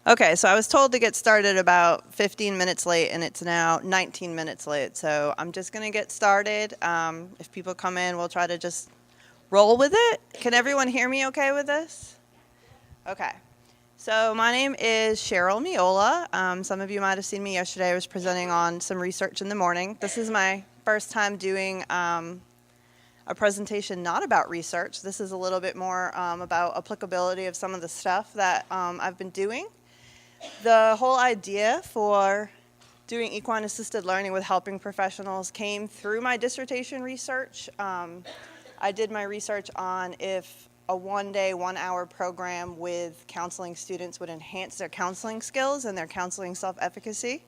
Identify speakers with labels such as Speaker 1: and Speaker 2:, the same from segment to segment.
Speaker 1: Okay, so I was told to get started about 15 minutes late, and it's now 19 minutes late. So I'm just going to get started. If people come in, we'll try to just roll with it. Can everyone hear me okay with this? Okay. So my name is Cheryl Meola. Some of you might have seen me yesterday. I was presenting on some research in the morning. This is my first time doing a presentation not about research. This is a little bit more about applicability of some of the stuff that I've been doing. The whole idea for doing equine assisted learning with helping professionals came through my dissertation research. I did my research on if a one-day, one-hour program with counseling students would enhance their counseling skills and their counseling self-efficacy.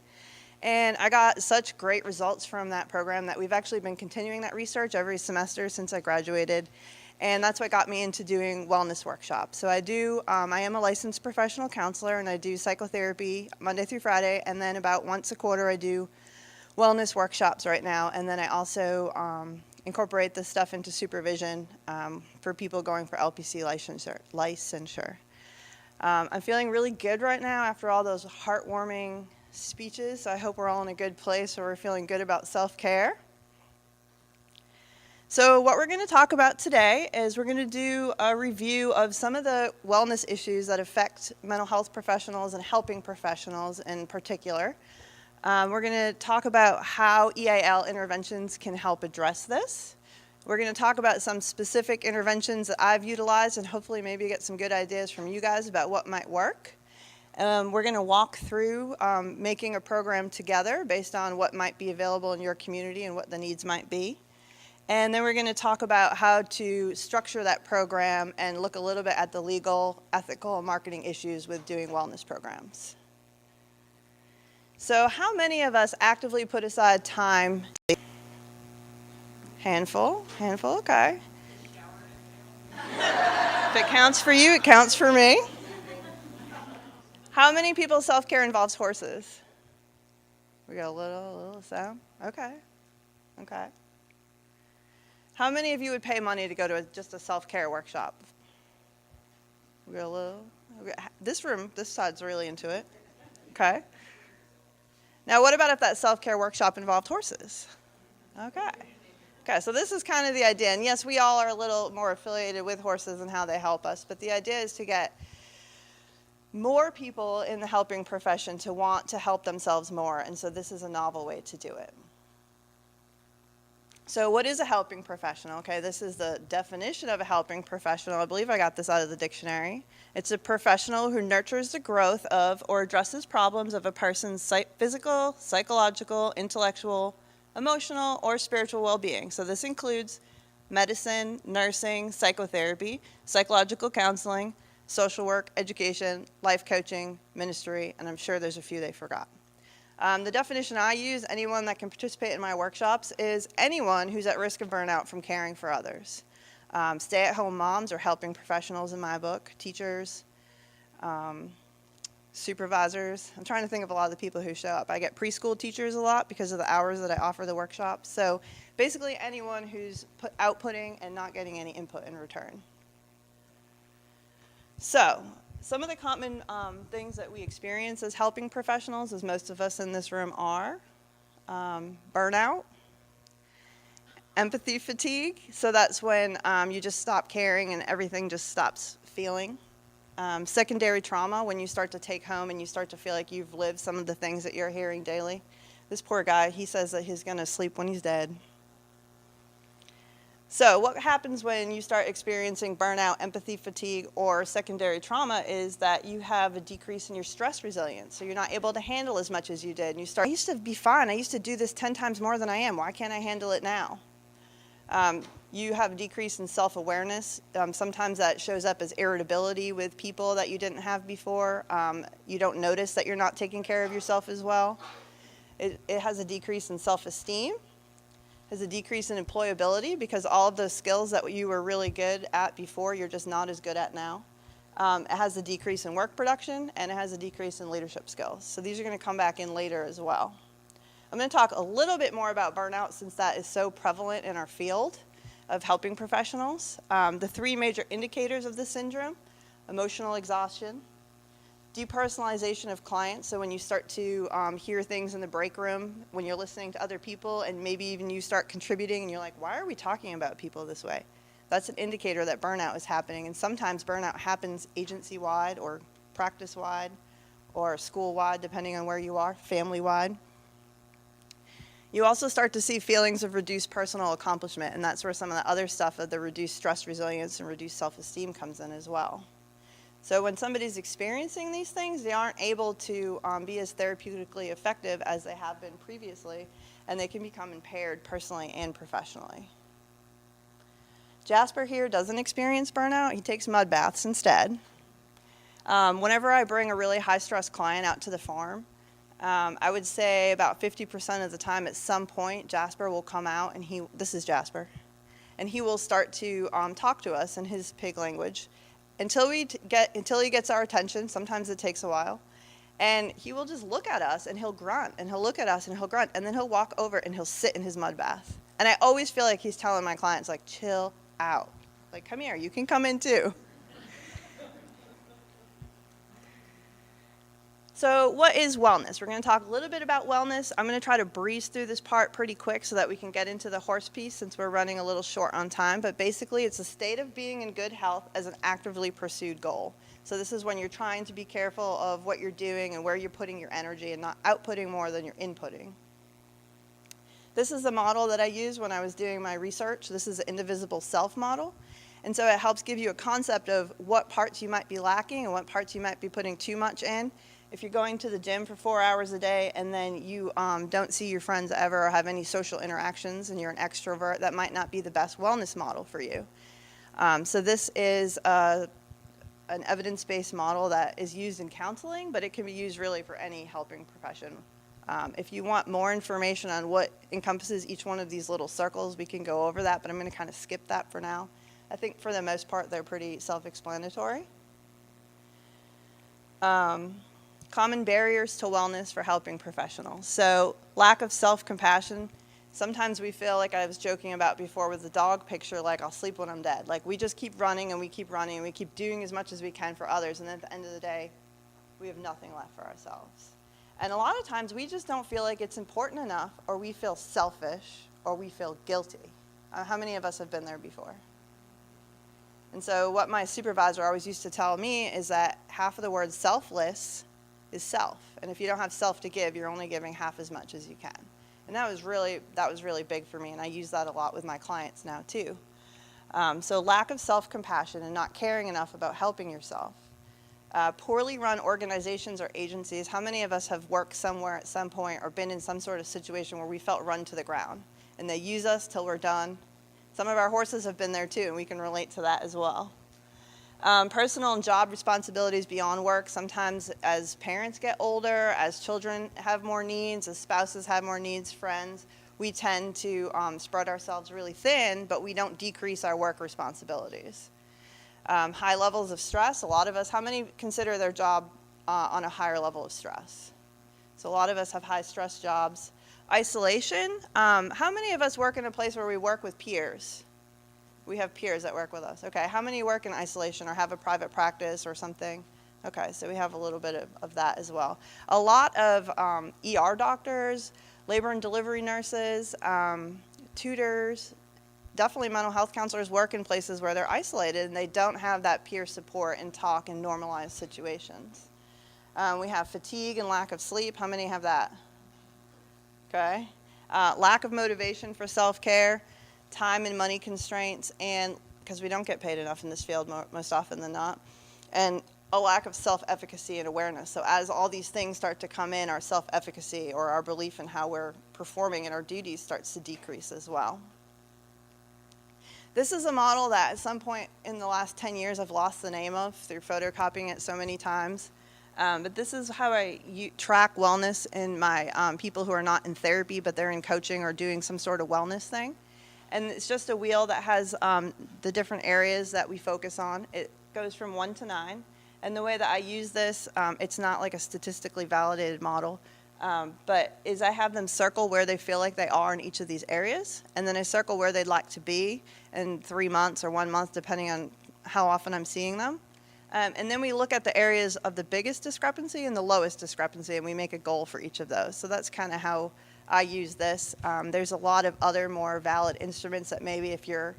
Speaker 1: And I got such great results from that program that we've actually been continuing that research every semester since I graduated. And that's what got me into doing wellness workshops. So I am a licensed professional counselor, and I do psychotherapy Monday through Friday, and then about once a quarter I do wellness workshops right now. And then I also incorporate this stuff into supervision for people going for LPC licensure. I'm feeling really good right now after all those heartwarming speeches. So I hope we're all in a good place where we're feeling good about self-care. So what we're going to talk about today is we're going to do a review of some of the wellness issues that affect mental health professionals and helping professionals in particular. We're going to talk about how EAL interventions can help address this. We're going to talk about some specific interventions that I've utilized and hopefully maybe get some good ideas from you guys about what might work. We're going to walk through making a program together based on what might be available in your community and what the needs might be. And then we're going to talk about how to structure that program and look a little bit at the legal, ethical, and marketing issues with doing wellness programs. So how many of us actively put aside time? Handful, okay. If it counts for you, it counts for me. How many people's self-care involves horses? We got a little sound. Okay. How many of you would pay money to go to just a self-care workshop? We got a little. This side's really into it. Okay. Now, what about if that self-care workshop involved horses? Okay, so this is kind of the idea. And yes, we all are a little more affiliated with horses and how they help us. But the idea is to get more people in the helping profession to want to help themselves more. And so this is a novel way to do it. So what is a helping professional? Okay, this is the definition of a helping professional. I believe I got this out of the dictionary. It's a professional who nurtures the growth of or addresses problems of a person's physical, psychological, intellectual, emotional, or spiritual well-being. So this includes medicine, nursing, psychotherapy, psychological counseling, social work, education, life coaching, ministry, and I'm sure there's a few they forgot. The definition I use, anyone that can participate in my workshops, is anyone who's at risk of burnout from caring for others. Stay-at-home moms are helping professionals in my book, teachers, supervisors. I'm trying to think of a lot of the people who show up. I get preschool teachers a lot because of the hours that I offer the workshops. So basically anyone who's outputting and not getting any input in return. So some of the common things that we experience as helping professionals, as most of us in this room are, burnout, empathy fatigue. So that's when you just stop caring and everything just stops feeling. Secondary trauma, when you start to take home and you start to feel like you've lived some of the things that you're hearing daily. This poor guy, he says that he's going to sleep when he's dead. So what happens when you start experiencing burnout, empathy fatigue, or secondary trauma is that you have a decrease in your stress resilience. So you're not able to handle as much as you did. And I used to be fine. I used to do this 10 times more than I am. Why can't I handle it now? You have a decrease in self-awareness. Sometimes that shows up as irritability with people that you didn't have before. You don't notice that you're not taking care of yourself as well. It has a decrease in self-esteem. Has a decrease in employability because all of those skills that you were really good at before, you're just not as good at now. It has a decrease in work production, and it has a decrease in leadership skills. So these are going to come back in later as well. I'm going to talk a little bit more about burnout since that is so prevalent in our field of helping professionals. The three major indicators of this syndrome: emotional exhaustion, Depersonalization of clients, so when you start to hear things in the break room, when you're listening to other people, and maybe even you start contributing and you're like, why are we talking about people this way? That's an indicator that burnout is happening, and sometimes burnout happens agency-wide or practice-wide or school-wide, depending on where you are, family-wide. You also start to see feelings of reduced personal accomplishment, and that's where some of the other stuff of the reduced stress resilience and reduced self-esteem comes in as well. So when somebody's experiencing these things, they aren't able to be as therapeutically effective as they have been previously, and they can become impaired personally and professionally. Jasper here doesn't experience burnout. He takes mud baths instead. Whenever I bring a really high-stress client out to the farm, I would say about 50% of the time at some point, Jasper will come out, and this is Jasper, and he will start to talk to us in his pig language until he gets our attention. Sometimes it takes a while. And he will just look at us, and he'll grunt, and he'll look at us, and he'll grunt, and then he'll walk over, and he'll sit in his mud bath. And I always feel like he's telling my clients, like, chill out. Like, come here, you can come in too. So what is wellness? We're going to talk a little bit about wellness. I'm going to try to breeze through this part pretty quick so that we can get into the horse piece since we're running a little short on time. But basically, it's a state of being in good health as an actively pursued goal. So this is when you're trying to be careful of what you're doing and where you're putting your energy and not outputting more than you're inputting. This is the model that I used when I was doing my research. This is an indivisible self model. And so it helps give you a concept of what parts you might be lacking and what parts you might be putting too much in. If you're going to the gym for 4 hours a day and then you don't see your friends ever or have any social interactions and you're an extrovert, that might not be the best wellness model for you. So this is an evidence-based model that is used in counseling, but it can be used really for any helping profession. If you want more information on what encompasses each one of these little circles, we can go over that, but I'm going to kind of skip that for now. I think for the most part, they're pretty self-explanatory. Common barriers to wellness for helping professionals. So lack of self-compassion. Sometimes we feel, like I was joking about before with the dog picture, like I'll sleep when I'm dead. Like we just keep running and we keep running and we keep doing as much as we can for others, and then at the end of the day, we have nothing left for ourselves. And a lot of times we just don't feel like it's important enough, or we feel selfish, or we feel guilty. How many of us have been there before? And so what my supervisor always used to tell me is that half of the word selfless is self. And if you don't have self to give, you're only giving half as much as you can. And that was really big for me, and I use that a lot with my clients now too. So lack of self-compassion and not caring enough about helping yourself. Poorly run organizations or agencies. How many of us have worked somewhere at some point or been in some sort of situation where we felt run to the ground and they use us till we're done? Some of our horses have been there too, and we can relate to that as well. Personal and job responsibilities beyond work. Sometimes as parents get older, as children have more needs, as spouses have more needs, friends, we tend to spread ourselves really thin, but we don't decrease our work responsibilities. High levels of stress. A lot of us, how many consider their job on a higher level of stress? So a lot of us have high stress jobs. Isolation. How many of us work in a place where we work with peers? We have peers that work with us. Okay, how many work in isolation or have a private practice or something? Okay, so we have a little bit of that as well. A lot of ER doctors, labor and delivery nurses, tutors, definitely mental health counselors work in places where they're isolated and they don't have that peer support and talk in normalized situations. We have fatigue and lack of sleep. How many have that? Okay. Lack of motivation for self-care. Time and money constraints, and because we don't get paid enough in this field most often than not, and a lack of self-efficacy and awareness. So as all these things start to come in, our self-efficacy or our belief in how we're performing in our duties starts to decrease as well. This is a model that at some point in the last 10 years I've lost the name of through photocopying it so many times. But this is how I track wellness in my people who are not in therapy, but they're in coaching or doing some sort of wellness thing. And it's just a wheel that has the different areas that we focus on. It goes from 1 to 9. And the way that I use this, it's not like a statistically validated model, but is I have them circle where they feel like they are in each of these areas. And then I circle where they'd like to be in 3 months or 1 month, depending on how often I'm seeing them. And then we look at the areas of the biggest discrepancy and the lowest discrepancy, and we make a goal for each of those. So that's kind of how I use this. There's a lot of other more valid instruments that maybe if your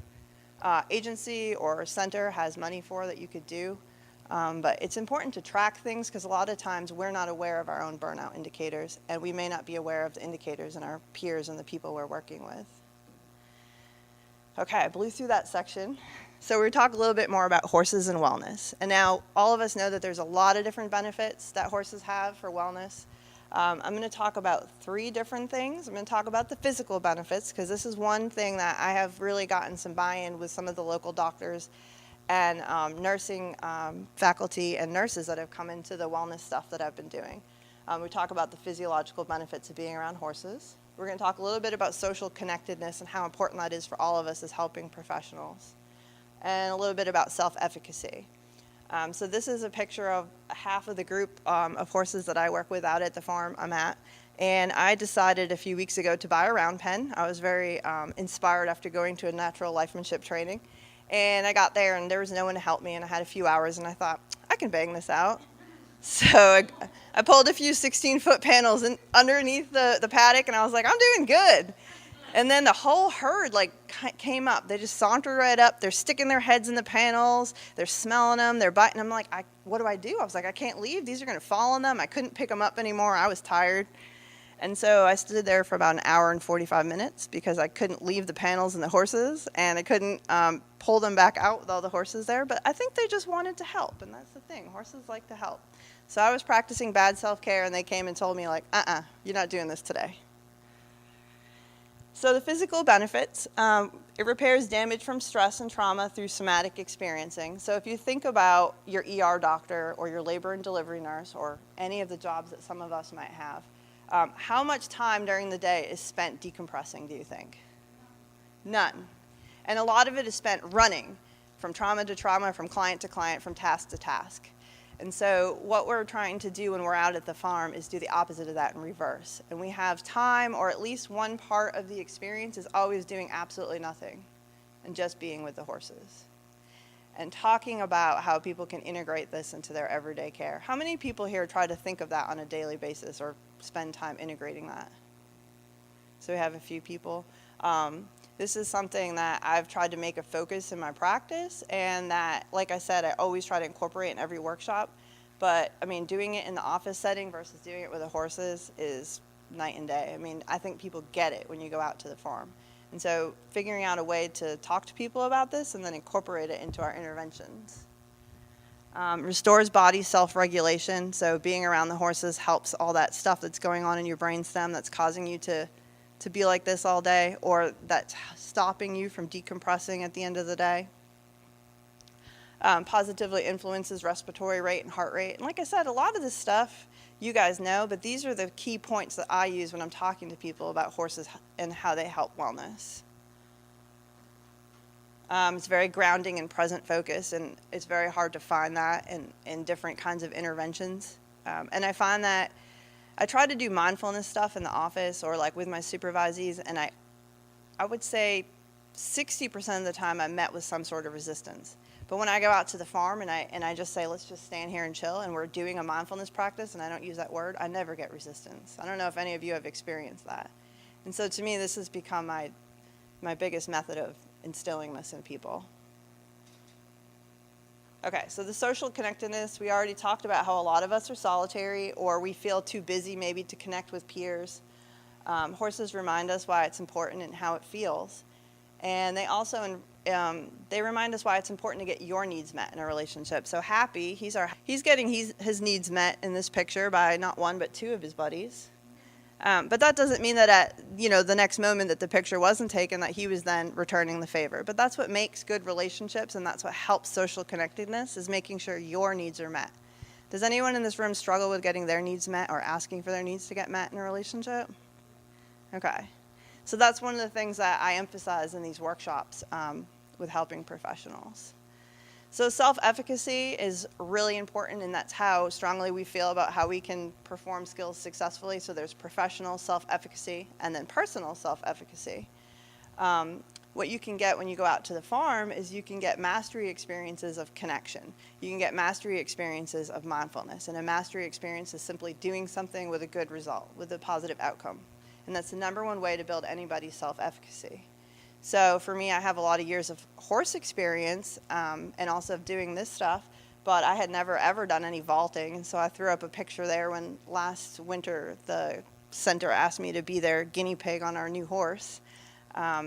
Speaker 1: agency or center has money for that you could do. But it's important to track things because a lot of times we're not aware of our own burnout indicators, and we may not be aware of the indicators in our peers and the people we're working with. Okay, I blew through that section. So we're talking a little bit more about horses and wellness. And now all of us know that there's a lot of different benefits that horses have for wellness. I'm going to talk about 3 different things. I'm going to talk about the physical benefits because this is one thing that I have really gotten some buy-in with some of the local doctors and nursing faculty and nurses that have come into the wellness stuff that I've been doing. We talk about the physiological benefits of being around horses. We're going to talk a little bit about social connectedness and how important that is for all of us as helping professionals. And a little bit about self-efficacy. So this is a picture of half of the group of horses that I work with out at the farm I'm at. And I decided a few weeks ago to buy a round pen. I was very inspired after going to a natural lifemanship training. And I got there and there was no one to help me, and I had a few hours and I thought, I can bang this out. So I pulled a few 16-foot panels underneath the paddock, and I was like, I'm doing good. And then the whole herd came up. They just sauntered right up. They're sticking their heads in the panels. They're smelling them. They're biting. I'm like, what do I do? I was like, I can't leave. These are going to fall on them. I couldn't pick them up anymore. I was tired. And so I stood there for about an hour and 45 minutes because I couldn't leave the panels and the horses, and I couldn't pull them back out with all the horses there. But I think they just wanted to help, and that's the thing. Horses like to help. So I was practicing bad self-care, and they came and told me, you're not doing this today. So the physical benefits, it repairs damage from stress and trauma through somatic experiencing. So if you think about your ER doctor or your labor and delivery nurse or any of the jobs that some of us might have, how much time during the day is spent decompressing, do you think? None. And a lot of it is spent running from trauma to trauma, from client to client, from task to task. And so what we're trying to do when we're out at the farm is do the opposite of that in reverse. And we have time, or at least one part of the experience is always doing absolutely nothing and just being with the horses. And talking about how people can integrate this into their everyday care. How many people here try to think of that on a daily basis or spend time integrating that? So we have a few people. This is something that I've tried to make a focus in my practice, and that, like I said, I always try to incorporate in every workshop. But, doing it in the office setting versus doing it with the horses is night and day. I think people get it when you go out to the farm. And so figuring out a way to talk to people about this and then incorporate it into our interventions. Restores body self-regulation. So being around the horses helps all that stuff that's going on in your brainstem that's causing you to be like this all day, or that's stopping you from decompressing at the end of the day. Positively influences respiratory rate and heart rate. And like I said, a lot of this stuff you guys know, but these are the key points that I use when I'm talking to people about horses and how they help wellness. It's very grounding and present focus, and it's very hard to find that in different kinds of interventions. And I find that I try to do mindfulness stuff in the office or with my supervisees, and I would say 60% of the time I'm met with some sort of resistance. But when I go out to the farm and I just say, let's just stand here and chill, and we're doing a mindfulness practice, and I don't use that word, I never get resistance. I don't know if any of you have experienced that. And so to me, this has become my biggest method of instilling this in people. Okay, so the social connectedness, we already talked about how a lot of us are solitary, or we feel too busy maybe to connect with peers. Horses remind us why it's important and how it feels. And they also they remind us why it's important to get your needs met in a relationship. So Happy, he's getting his needs met in this picture by not one but 2 of his buddies. But that doesn't mean that at the next moment that the picture wasn't taken, that he was then returning the favor. But that's what makes good relationships, and that's what helps social connectedness, is making sure your needs are met. Does anyone in this room struggle with getting their needs met or asking for their needs to get met in a relationship? Okay. So that's one of the things that I emphasize in these workshops with helping professionals. So self-efficacy is really important, and that's how strongly we feel about how we can perform skills successfully. So there's professional self-efficacy and then personal self-efficacy. what you can get when you go out to the farm is you can get mastery experiences of connection. You can get mastery experiences of mindfulness. And a mastery experience is simply doing something with a good result, with a positive outcome. And that's the number one way to build anybody's self-efficacy. So for me, I have a lot of years of horse experience and also of doing this stuff, but I had never ever done any vaulting. And so I threw up a picture there when last winter the center asked me to be their guinea pig on our new horse.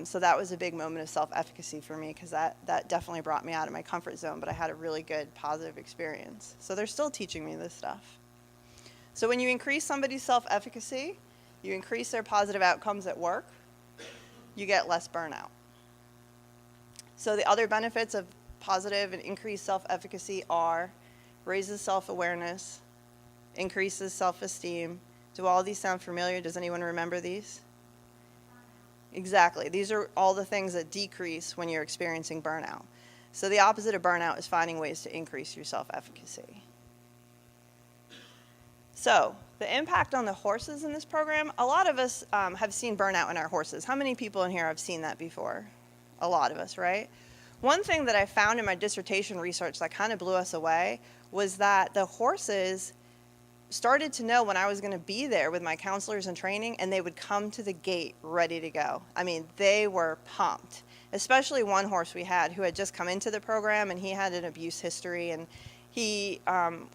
Speaker 1: So that was a big moment of self-efficacy for me, because that definitely brought me out of my comfort zone, but I had a really good positive experience. So they're still teaching me this stuff. So when you increase somebody's self-efficacy, you increase their positive outcomes at work, you get less burnout. So the other benefits of positive and increased self-efficacy are raises self-awareness, increases self-esteem. Do all these sound familiar? Does anyone remember these? Exactly. These are all the things that decrease when you're experiencing burnout. So the opposite of burnout is finding ways to increase your self-efficacy. So the impact on the horses in this program, a lot of us have seen burnout in our horses. How many people in here have seen that before? A lot of us, right? One thing that I found in my dissertation research that kind of blew us away was that the horses started to know when I was going to be there with my counselors in training, and they would come to the gate ready to go. I mean, they were pumped, especially one horse we had who had just come into the program, and he had an abuse history, and he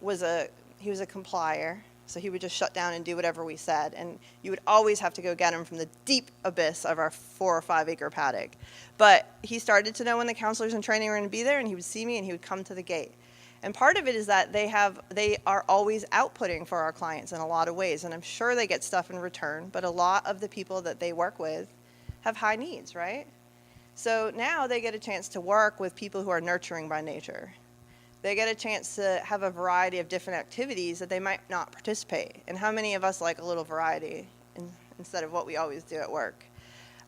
Speaker 1: was a complier. So he would just shut down and do whatever we said. And you would always have to go get him from the deep abyss of our 4 or 5 acre paddock. But he started to know when the counselors in training were going to be there, and he would see me and he would come to the gate. And part of it is that they are always outputting for our clients in a lot of ways. And I'm sure they get stuff in return, but a lot of the people that they work with have high needs, right? So now they get a chance to work with people who are nurturing by nature. They get a chance to have a variety of different activities that they might not participate. And how many of us like a little variety instead of what we always do at work?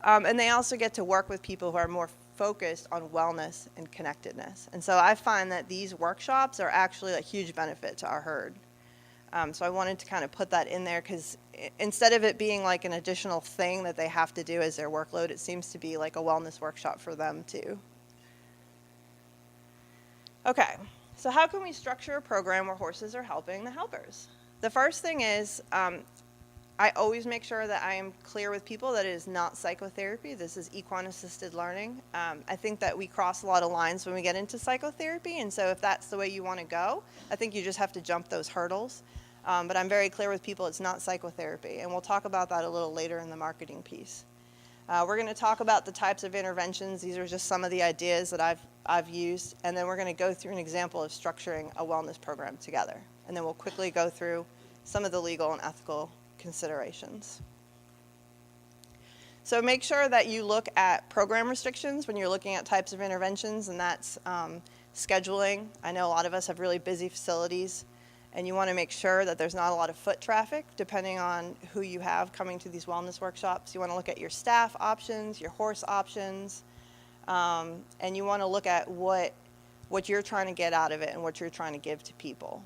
Speaker 1: And they also get to work with people who are more focused on wellness and connectedness. And so I find that these workshops are actually a huge benefit to our herd. So I wanted to kind of put that in there, because instead of it being like an additional thing that they have to do as their workload, it seems to be like a wellness workshop for them too. Okay. So how can we structure a program where horses are helping the helpers? The first thing is I always make sure that I am clear with people that it is not psychotherapy. This is equine-assisted learning. I think that we cross a lot of lines when we get into psychotherapy, and so if that's the way you want to go, I think you just have to jump those hurdles. But I'm very clear with people it's not psychotherapy, and we'll talk about that a little later in the marketing piece. We're going to talk about the types of interventions. These are just some of the ideas that I've used, and then we're going to go through an example of structuring a wellness program together. And then we'll quickly go through some of the legal and ethical considerations. So make sure that you look at program restrictions when you're looking at types of interventions, and that's scheduling. I know a lot of us have really busy facilities, and you want to make sure that there's not a lot of foot traffic depending on who you have coming to these wellness workshops. You want to look at your staff options, your horse options, and you want to look at what you're trying to get out of it and what you're trying to give to people.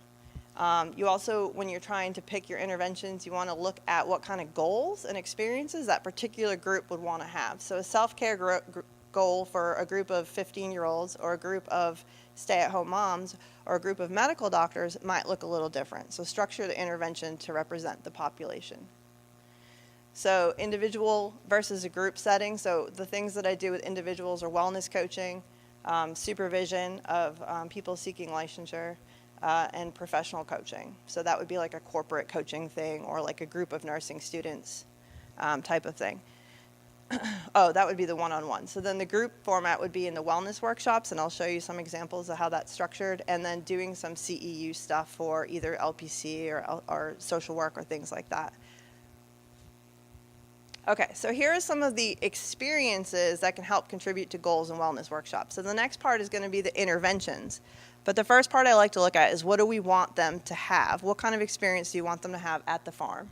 Speaker 1: You also, when you're trying to pick your interventions, you want to look at what kind of goals and experiences that particular group would want to have. So a self-care goal for a group of 15-year-olds or a group of stay-at-home moms or a group of medical doctors might look a little different. So structure the intervention to represent the population. So individual versus a group setting. So the things that I do with individuals are wellness coaching, supervision of people seeking licensure, and professional coaching. So that would be like a corporate coaching thing or like a group of nursing students type of thing. Oh, that would be the one-on-one. So then the group format would be in the wellness workshops, and I'll show you some examples of how that's structured, and then doing some CEU stuff for either LPC or social work or things like that. Okay, so here are some of the experiences that can help contribute to goals and wellness workshops. So the next part is going to be the interventions. But the first part I like to look at is what do we want them to have? What kind of experience do you want them to have at the farm?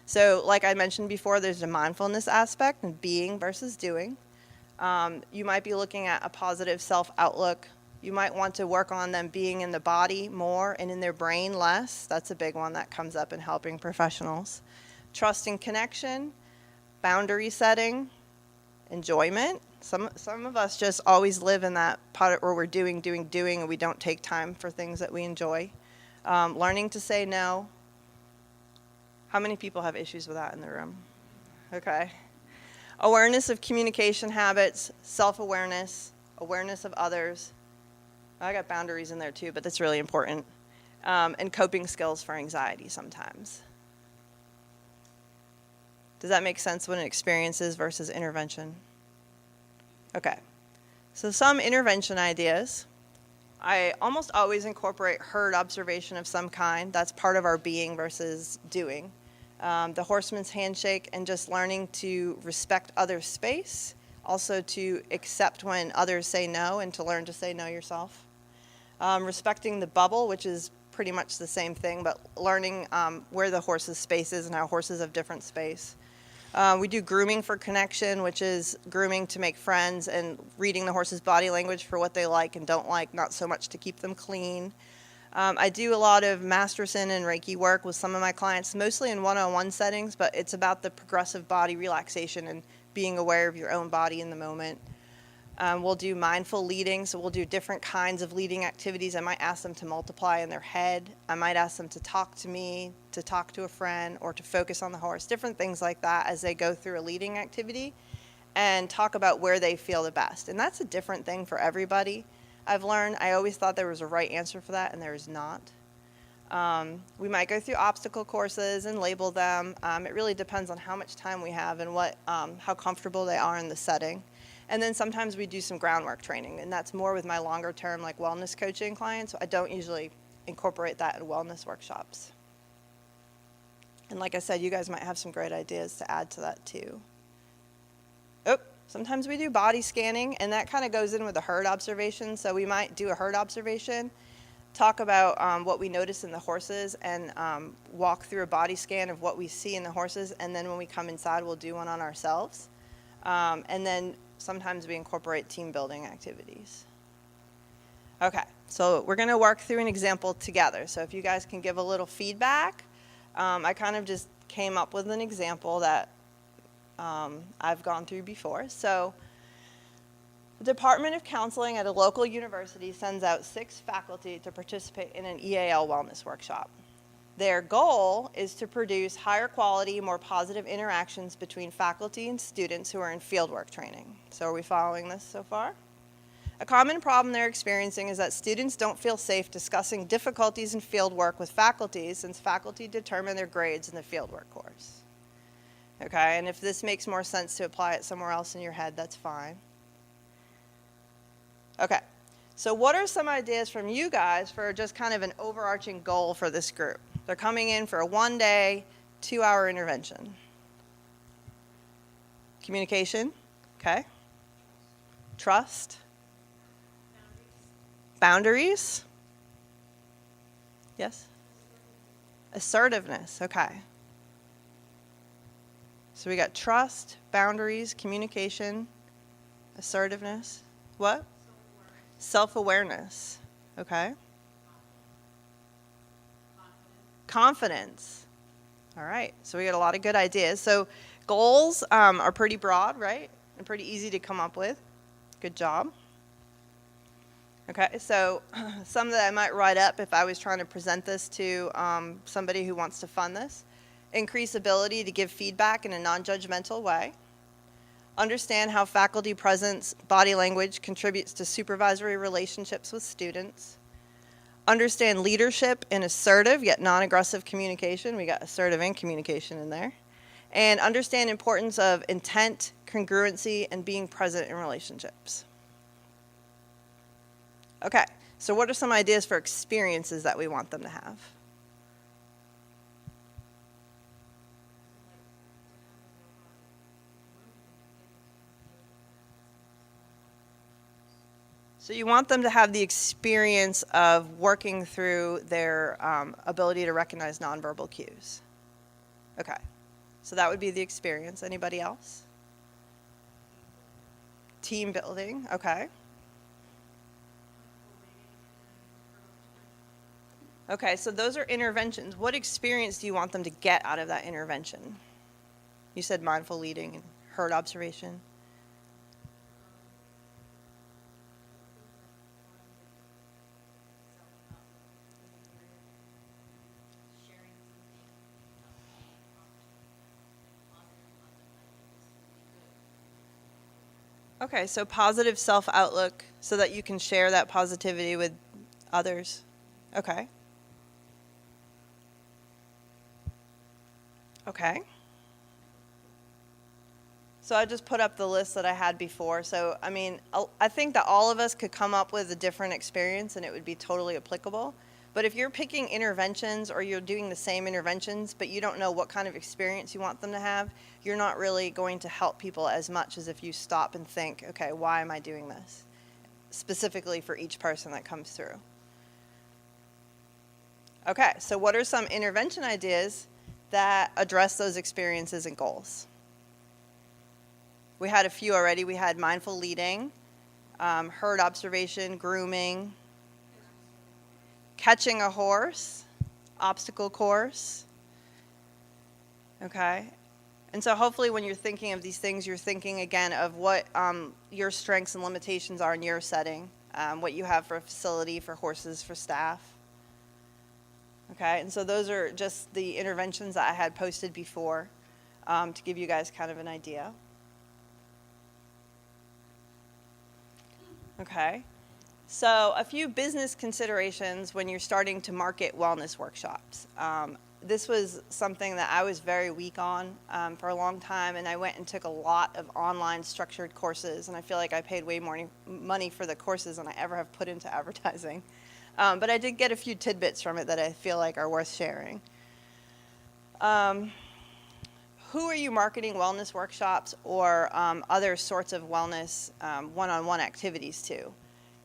Speaker 1: So like I mentioned before, there's a mindfulness aspect and being versus doing. You might be looking at a positive self-outlook. You might want to work on them being in the body more and in their brain less. That's a big one that comes up in helping professionals. Trust and connection, boundary setting, enjoyment. Some of us just always live in that part where we're doing, and we don't take time for things that we enjoy. Learning to say no. How many people have issues with that in the room? Okay. Awareness of communication habits, self-awareness, awareness of others. I got boundaries in there too, but that's really important. And coping skills for anxiety sometimes. Does that make sense when experiences versus intervention? Okay. So some intervention ideas. I almost always incorporate herd observation of some kind. That's part of our being versus doing. The horseman's handshake and just learning to respect others' space. Also to accept when others say no and to learn to say no yourself. Respecting the bubble, which is pretty much the same thing, but learning where the horse's space is and how horses have different space. We do grooming for connection, which is grooming to make friends and reading the horse's body language for what they like and don't like, not so much to keep them clean. I do a lot of Masterson and Reiki work with some of my clients, mostly in one-on-one settings, but it's about the progressive body relaxation and being aware of your own body in the moment. We'll do mindful leading, so we'll do different kinds of leading activities. I might ask them to multiply in their head. I might ask them to talk to me, to talk to a friend, or to focus on the horse, different things like that as they go through a leading activity and talk about where they feel the best. And that's a different thing for everybody. I've learned, I always thought there was a right answer for that, and there is not. We might go through obstacle courses and label them. It really depends on how much time we have and how comfortable they are in the setting. And then sometimes we do some groundwork training, and that's more with my longer term like wellness coaching clients. I don't usually incorporate that in wellness workshops. And like I said, you guys might have some great ideas to add to that too. Sometimes we do body scanning, and that kind of goes in with a herd observation. So we might do a herd observation, talk about what we notice in the horses, and walk through a body scan of what we see in the horses. And then when we come inside, we'll do one on ourselves. And then sometimes we incorporate team building activities. Okay, so we're going to work through an example together. So if you guys can give a little feedback, I kind of just came up with an example that I've gone through before. So the Department of Counseling at a local university sends out 6 faculty to participate in an EAL wellness workshop. Their goal is to produce higher quality, more positive interactions between faculty and students who are in fieldwork training. So are we following this so far? A common problem they're experiencing is that students don't feel safe discussing difficulties in fieldwork with faculty since faculty determine their grades in the fieldwork course. Okay, and if this makes more sense to apply it somewhere else in your head, that's fine. Okay, so what are some ideas from you guys for just kind of an overarching goal for this group? They're coming in for a 1-day, 2-hour intervention. Communication, okay. Trust. Boundaries. Yes? Assertiveness, okay. So we got trust, boundaries, communication, assertiveness. What? Self-awareness, okay. Confidence. All right, so we got a lot of good ideas. So goals are pretty broad, right? And pretty easy to come up with. Good job. Okay, so some that I might write up if I was trying to present this to somebody who wants to fund this. Increase ability to give feedback in a non-judgmental way. Understand how faculty presence, body language contributes to supervisory relationships with students. Understand leadership in assertive yet non-aggressive communication. We got assertive and communication in there. And understand importance of intent, congruency, and being present in relationships. Okay, so what are some ideas for experiences that we want them to have? So you want them to have the experience of working through their ability to recognize nonverbal cues. Okay, so that would be the experience. Anybody else? Team building, okay. Okay, so those are interventions. What experience do you want them to get out of that intervention? You said mindful leading and herd observation. Okay, so positive self-outlook so that you can share that positivity with others. Okay. Okay. So I just put up the list that I had before. So, I mean, I think that all of us could come up with a different experience and it would be totally applicable. But if you're picking interventions or you're doing the same interventions, but you don't know what kind of experience you want them to have, you're not really going to help people as much as if you stop and think, okay, why am I doing this? Specifically for each person that comes through. Okay, so what are some intervention ideas that address those experiences and goals? We had a few already. We had mindful leading, herd observation, grooming, catching a horse, obstacle course. Okay. And so hopefully when you're thinking of these things, you're thinking again of what your strengths and limitations are in your setting, what you have for a facility, for horses, for staff. Okay. And so those are just the interventions that I had posted before to give you guys kind of an idea. Okay, so a few business considerations when you're starting to market wellness workshops. This was something that I was very weak on for a long time, and I went and took a lot of online structured courses, and I feel like I paid way more money for the courses than I ever have put into advertising. But I did get a few tidbits from it that I feel like are worth sharing. Who are you marketing wellness workshops or other sorts of wellness one-on-one activities to?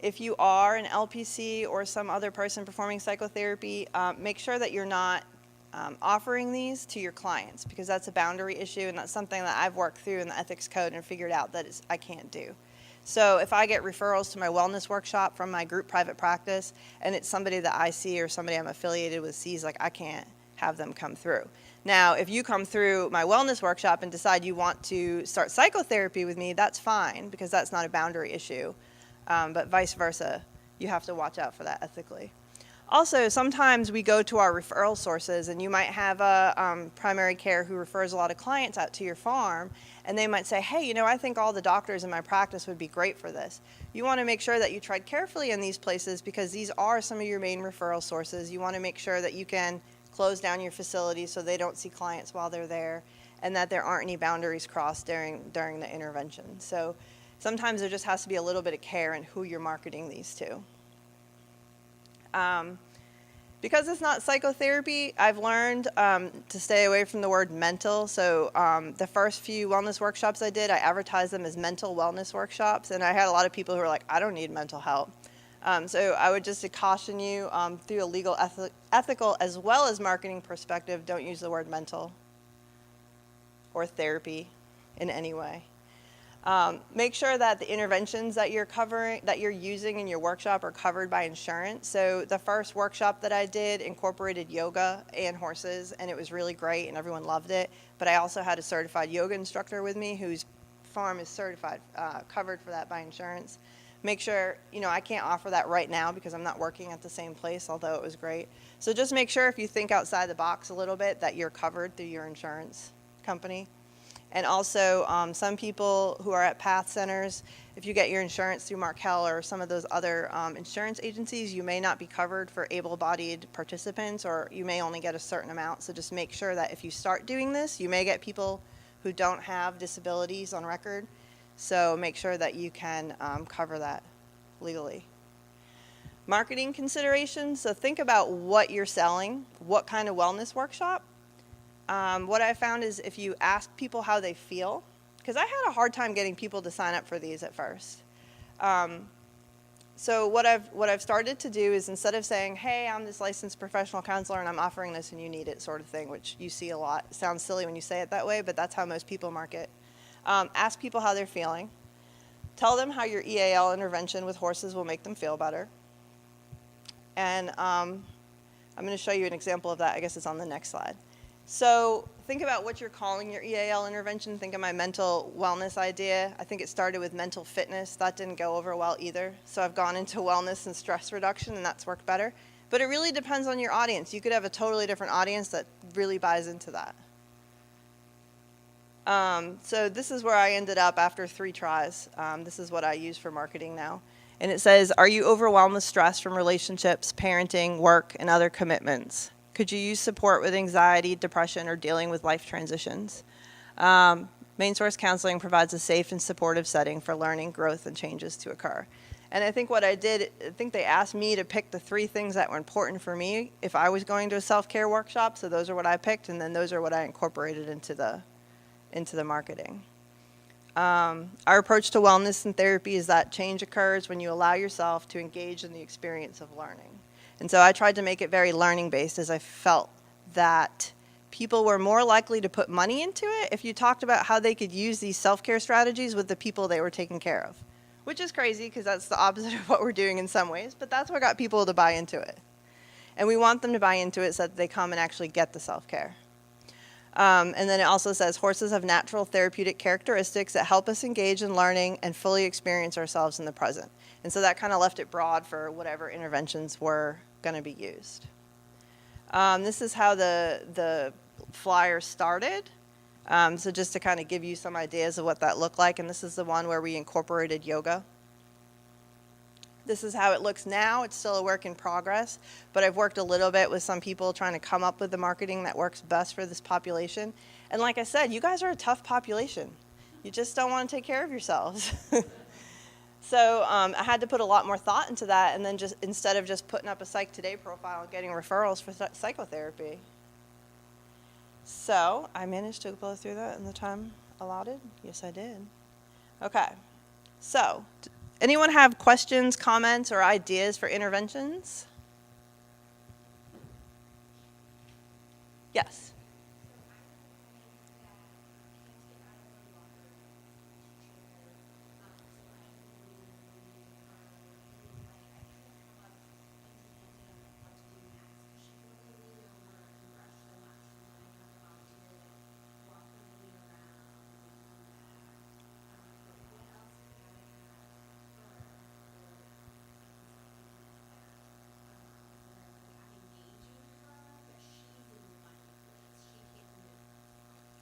Speaker 1: If you are an LPC or some other person performing psychotherapy, make sure that you're not offering these to your clients, because that's a boundary issue and that's something that I've worked through in the ethics code and figured out that I can't do. So if I get referrals to my wellness workshop from my group private practice and it's somebody that I see or somebody I'm affiliated with sees, like, I can't have them come through. Now, if you come through my wellness workshop and decide you want to start psychotherapy with me, that's fine, because that's not a boundary issue. But vice versa, you have to watch out for that ethically. Also, sometimes we go to our referral sources, and you might have a primary care who refers a lot of clients out to your farm, and they might say, hey, you know, I think all the doctors in my practice would be great for this. You want to make sure that you tread carefully in these places, because these are some of your main referral sources. You want to make sure that you can close down your facility so they don't see clients while they're there, and that there aren't any boundaries crossed during the intervention. So sometimes there just has to be a little bit of care in who you're marketing these to. Because it's not psychotherapy, I've learned to stay away from the word mental. So the first few wellness workshops I did, I advertised them as mental wellness workshops, and I had a lot of people who were like, I don't need mental help. So I would just caution you through a legal, ethical, as well as marketing perspective, don't use the word mental or therapy in any way. Make sure that the interventions that you're using in your workshop are covered by insurance. So the first workshop that I did incorporated yoga and horses, and it was really great and everyone loved it. But I also had a certified yoga instructor with me whose farm is certified, covered for that by insurance. Make sure, you know, I can't offer that right now because I'm not working at the same place, although it was great. So just make sure, if you think outside the box a little bit, that you're covered through your insurance company. And also, some people who are at PATH centers, if you get your insurance through Markel or some of those other insurance agencies, you may not be covered for able-bodied participants, or you may only get a certain amount. So just make sure that if you start doing this, you may get people who don't have disabilities on record. So make sure that you can cover that legally. Marketing considerations. So think about what you're selling, what kind of wellness workshop. What I found is if you ask people how they feel, because I had a hard time getting people to sign up for these at first. So what I've started to do is, instead of saying, hey, I'm this licensed professional counselor and I'm offering this and you need it, sort of thing, which you see a lot. It sounds silly when you say it that way, but that's how most people market. Ask people how they're feeling. Tell them how your EAL intervention with horses will make them feel better. And I'm going to show you an example of that. I guess it's on the next slide. So think about what you're calling your EAL intervention. Think of my mental wellness idea. I think it started with mental fitness. That didn't go over well either. So I've gone into wellness and stress reduction, and that's worked better. But it really depends on your audience. You could have a totally different audience that really buys into that. So this is where I ended up after 3 tries. This is what I use for marketing now. And it says, are you overwhelmed with stress from relationships, parenting, work, and other commitments? Could you use support with anxiety, depression, or dealing with life transitions? Main Source Counseling provides a safe and supportive setting for learning, growth, and changes to occur. And I think what I did, I think they asked me to pick the 3 things that were important for me if I was going to a self-care workshop. So those are what I picked, and then those are what I incorporated into the marketing. Our approach to wellness and therapy is that change occurs when you allow yourself to engage in the experience of learning. And so I tried to make it very learning-based, as I felt that people were more likely to put money into it if you talked about how they could use these self-care strategies with the people they were taking care of, which is crazy because that's the opposite of what we're doing in some ways, but that's what got people to buy into it. And we want them to buy into it so that they come and actually get the self-care. And then it also says horses have natural therapeutic characteristics that help us engage in learning and fully experience ourselves in the present. And so that kind of left it broad for whatever interventions were going to be used. This is how the flyer started. So just to kind of give you some ideas of what that looked like. And this is the one where we incorporated yoga. This is how it looks now. It's still a work in progress, but I've worked a little bit with some people trying to come up with the marketing that works best for this population. And like I said, you guys are a tough population. You just don't want to take care of yourselves. So I had to put a lot more thought into that, and then just instead of just putting up a Psych Today profile and getting referrals for psychotherapy. So I managed to blow through that in the time allotted. Yes, I did. Okay. So anyone have questions, comments, or ideas for interventions? Yes.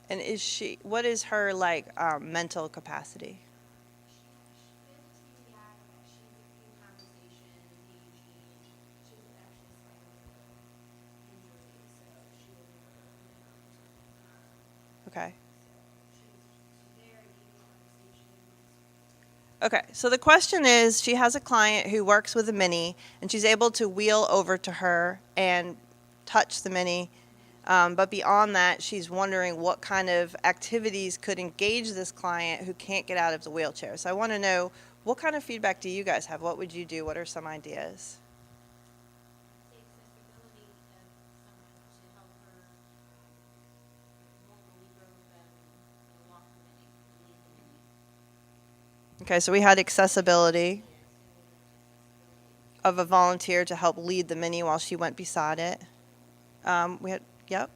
Speaker 1: And what is her mental capacity? Okay. Okay, so the question is, she has a client who works with a mini, and she's able to wheel over to her and touch the mini. But beyond that, she's wondering what kind of activities could engage this client who can't get out of the wheelchair. So I want to know, what kind of feedback do you guys have? What would you do? What are some ideas? Okay, so we had accessibility of a volunteer to help lead the mini while she went beside it. We had, yep.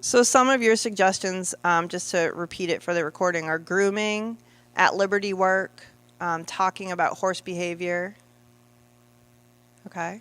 Speaker 1: So some of your suggestions, just to repeat it for the recording, are grooming, at liberty work, talking about horse behavior. Okay.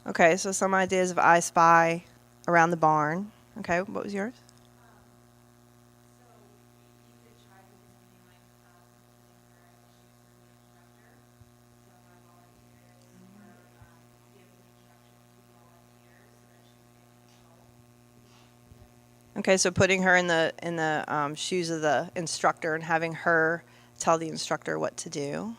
Speaker 1: Okay, so some ideas of I Spy around the barn. Okay, what was yours? Okay, so putting her in the shoes of the instructor and having her tell the instructor what to do.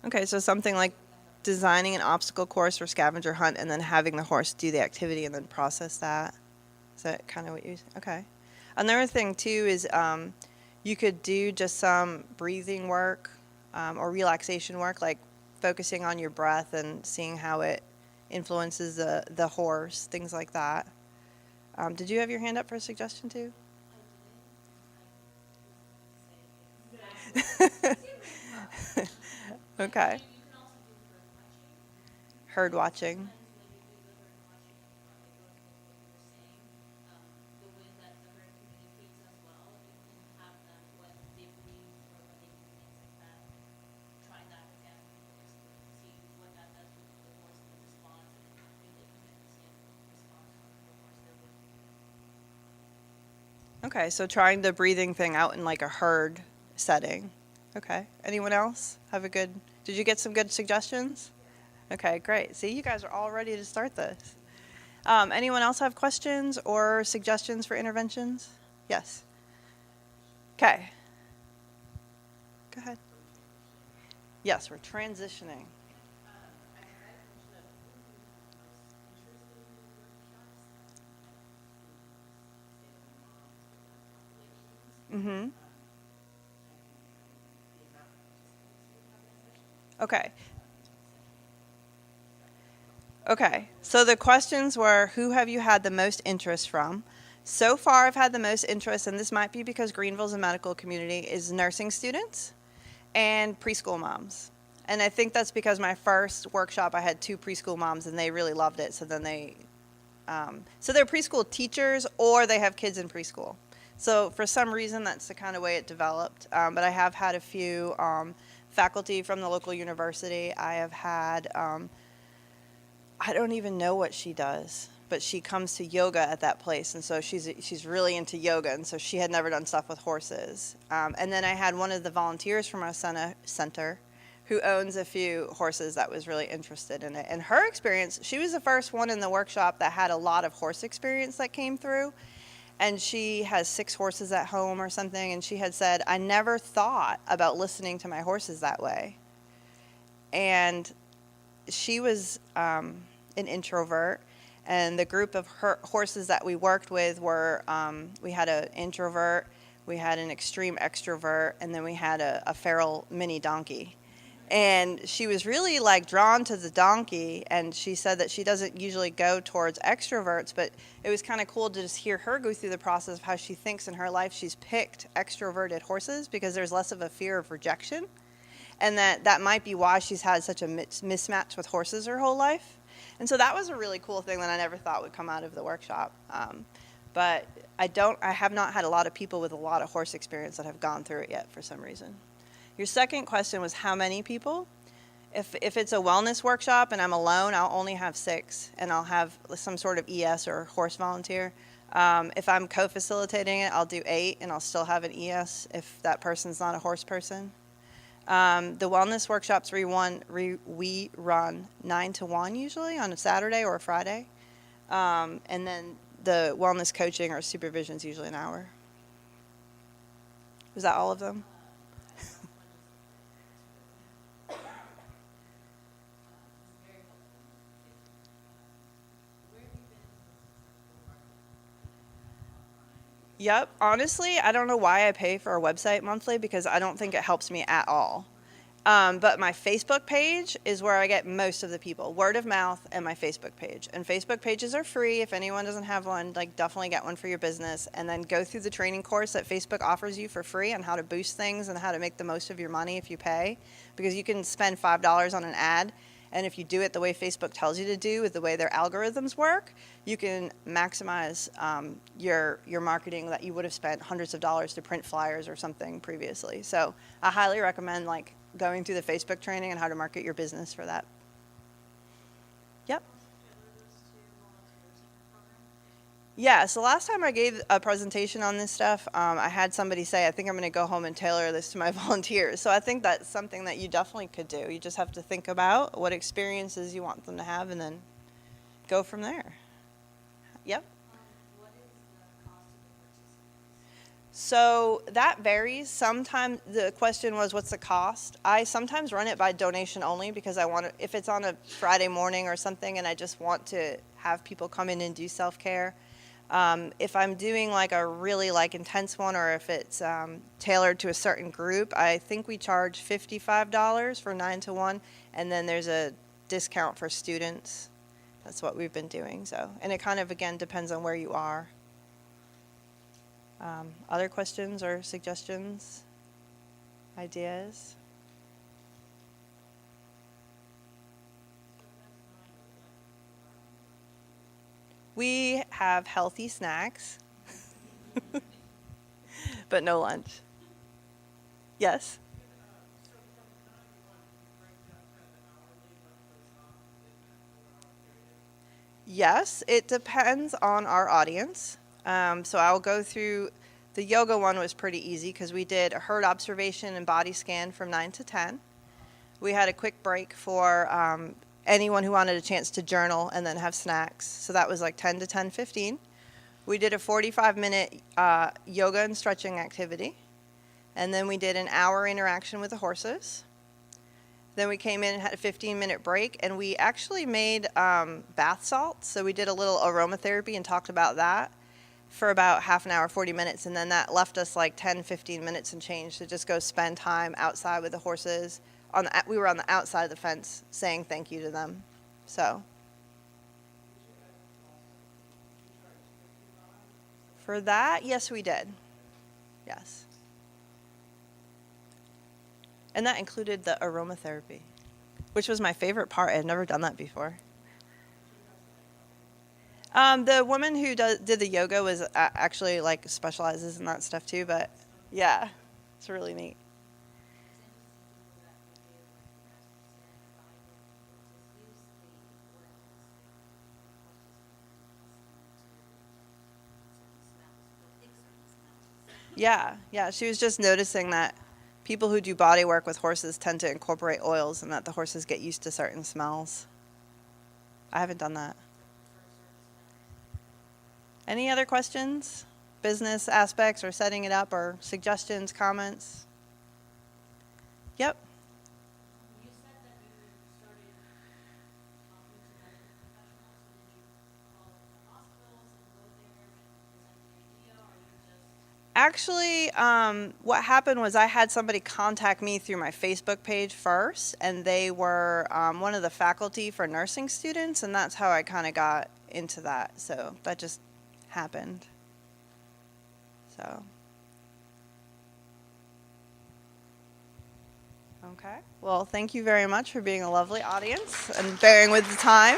Speaker 1: Okay, so something like designing an obstacle course or scavenger hunt and then having the horse do the activity and then process that. Is that kind of what you, okay. Another thing too is you could do just some breathing work or relaxation work, like focusing on your breath and seeing how it influences the horse, things like that. Did you have your hand up for a suggestion too? Okay. Herd watching. Okay, so trying the breathing thing out in like a herd setting. Okay. Anyone else have a good? Did you get some good suggestions? Okay, great. See, you guys are all ready to start this. Anyone else have questions or suggestions for interventions? Yes. Okay. Go ahead. Yes, we're transitioning. Mm-hmm. Okay. Okay. So the questions were, who have you had the most interest from? So far, I've had the most interest, and this might be because Greenville's a medical community, is nursing students and preschool moms. And I think that's because my first workshop, I had two preschool moms, and they really loved it. So then so they're preschool teachers, or they have kids in preschool. So for some reason, that's the kind of way it developed. But I have had a few faculty from the local university. I have had, I don't even know what she does, but she comes to yoga at that place, and so she's really into yoga, and so she had never done stuff with horses. And then I had one of the volunteers from our center who owns a few horses that was really interested in it. And her experience, she was the first one in the workshop that had a lot of horse experience that came through. And she has 6 horses at home or something, and she had said, I never thought about listening to my horses that way. And she was an introvert, and the group of her horses that we worked with were, we had an introvert, we had an extreme extrovert, and then we had a feral mini donkey. And she was really like drawn to the donkey, and she said that she doesn't usually go towards extroverts, but it was kind of cool to just hear her go through the process of how she thinks in her life she's picked extroverted horses because there's less of a fear of rejection, and that might be why she's had such a mismatch with horses her whole life. And so that was a really cool thing that I never thought would come out of the workshop. But I have not had a lot of people with a lot of horse experience that have gone through it yet for some reason. Your second question was how many people? If it's a wellness workshop and I'm alone, I'll only have 6, and I'll have some sort of ES or horse volunteer. If I'm co-facilitating it, I'll do 8, and I'll still have an ES if that person's not a horse person. The wellness workshops we run 9 to 1 usually on a Saturday or a Friday. And then the wellness coaching or supervision is usually an hour. Was that all of them? Yep. Honestly, I don't know why I pay for a website monthly because I don't think it helps me at all. But my Facebook page is where I get most of the people. Word of mouth and my Facebook page. And Facebook pages are free. If anyone doesn't have one, like definitely get one for your business. And then go through the training course that Facebook offers you for free on how to boost things and how to make the most of your money if you pay. Because you can spend $5 on an ad. And if you do it the way Facebook tells you to do, with the way their algorithms work, you can maximize your marketing that you would have spent hundreds of dollars to print flyers or something previously. So I highly recommend going through the Facebook training and how to market your business for that. Yep. Yeah, so last time I gave a presentation on this stuff, I had somebody say, I think I'm going to go home and tailor this to my volunteers. So I think that's something that you definitely could do. You just have to think about what experiences you want them to have and then go from there. Yep. So that varies. Sometimes the question was, what's the cost? I sometimes run it by donation only because I want to, if it's on a Friday morning or something and I just want to have people come in and do self-care. If I'm doing like a really like intense one, or if it's tailored to a certain group, I think we charge $55 for 9 to 1, and then there's a discount for students. That's what we've been doing. So, and it kind of again depends on where you are. Other questions or suggestions, ideas? We have healthy snacks, but no lunch. Yes? Yes, it depends on our audience. So I'll go through, the yoga one was pretty easy because we did a herd observation and body scan from 9 to 10. We had a quick break for anyone who wanted a chance to journal and then have snacks. So that was like 10 to 10:15. We did a 45-minute yoga and stretching activity. And then we did an hour interaction with the horses. Then we came in and had a 15-minute break, and we actually made bath salts. So we did a little aromatherapy and talked about that for about half an hour, 40 minutes. And then that left us like 10, 15 minutes and change to just go spend time outside with the horses. We were on the outside of the fence saying thank you to them. So for that, yes, we did. Yes. And that included the aromatherapy, which was my favorite part. I had never done that before. The woman who did the yoga was actually like specializes in that stuff too, but yeah, it's really neat. Yeah, she was just noticing that people who do body work with horses tend to incorporate oils and that the horses get used to certain smells. I haven't done that. Any other questions? Business aspects or setting it up or suggestions, comments? Yep.
Speaker 2: You said that you started talking to medical professionals, so did you call the hospitals and go there and present the idea, or you just...
Speaker 1: Actually, what happened was I had somebody contact me through my Facebook page first, and they were one of the faculty for nursing students, and that's how I kind of got into that. So that just happened. So, okay. Well, thank you very much for being a lovely audience and bearing with the time.